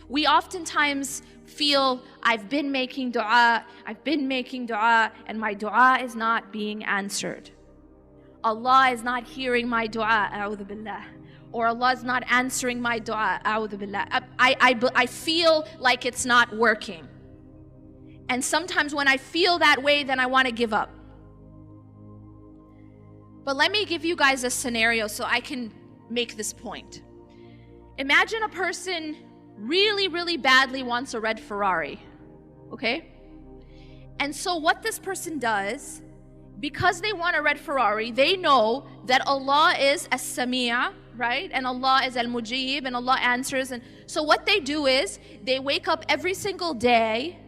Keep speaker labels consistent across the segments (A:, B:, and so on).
A: We oftentimes feel, I've been making dua, and my dua is not being answered. Allah is not hearing my dua, a'udhu billah. Or Allah is not answering my dua, a'udhu billah. I feel like it's not working. And sometimes when I feel that way, then I want to give up. But let me give you guys a scenario so I can make this point. Imagine a person really, really badly wants a red Ferrari, okay? And so what this person does, because they want a red Ferrari, they know that Allah is as-Sami', right? And Allah is al-Mujib, and Allah answers. And so what they do is, they wake up every single day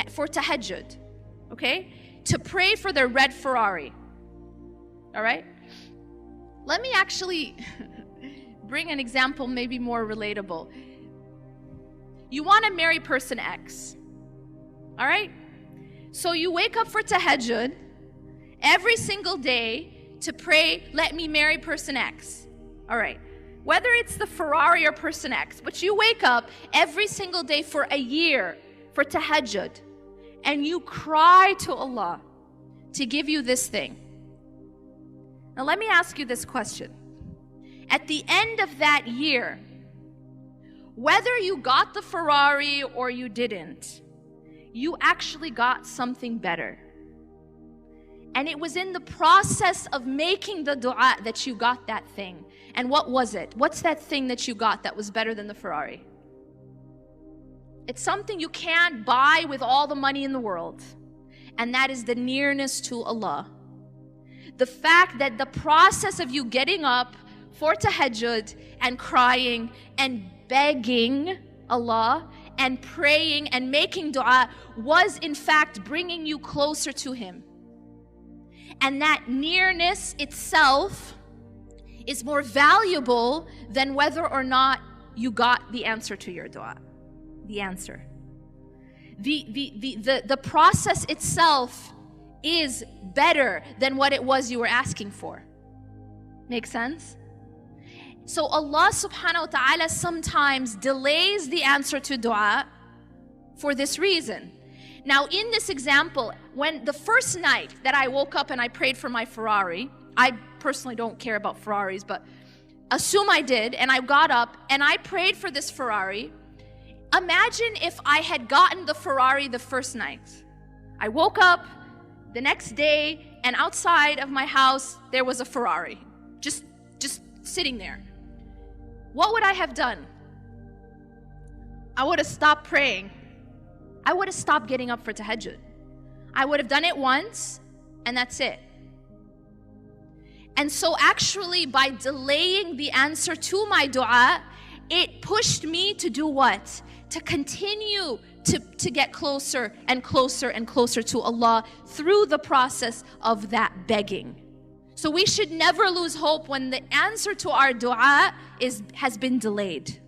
A: for tahajjud, okay? To pray for their red Ferrari, all right? Let me actually bring an example maybe more relatable. You want to marry person X, all right? So you wake up for tahajjud every single day to pray, let me marry person X, all right? Whether it's the Ferrari or person X, but you wake up every single day for a year for tahajjud, and you cry to Allah to give you this thing. Now let me ask you this question. At the end of that year, whether you got the Ferrari or you didn't, you actually got something better. And it was in the process of making the dua that you got that thing. And what was it? What's that thing that you got that was better than the Ferrari? It's something you can't buy with all the money in the world. And that is the nearness to Allah. The fact that the process of you getting up for tahajjud and crying and begging Allah and praying and making dua was in fact bringing you closer to Him. And that nearness itself is more valuable than whether or not you got the answer to your dua. The answer. The process itself is better than what it was you were asking for. Make sense? So Allah subhanahu wa ta'ala sometimes delays the answer to dua for this reason. Now in this example, when the first night that I woke up and I prayed for my Ferrari, I personally don't care about Ferraris, but assume I did, and I got up and I prayed for this Ferrari. Imagine if I had gotten the Ferrari the first night. I woke up the next day and outside of my house there was a Ferrari just sitting there. What would I have done? I would have stopped praying. I would have stopped getting up for tahajjud. I would have done it once and that's it. And so actually by delaying the answer to my dua, it pushed me to do what? To continue to get closer and closer and closer to Allah through the process of that begging. So we should never lose hope when the answer to our dua has been delayed.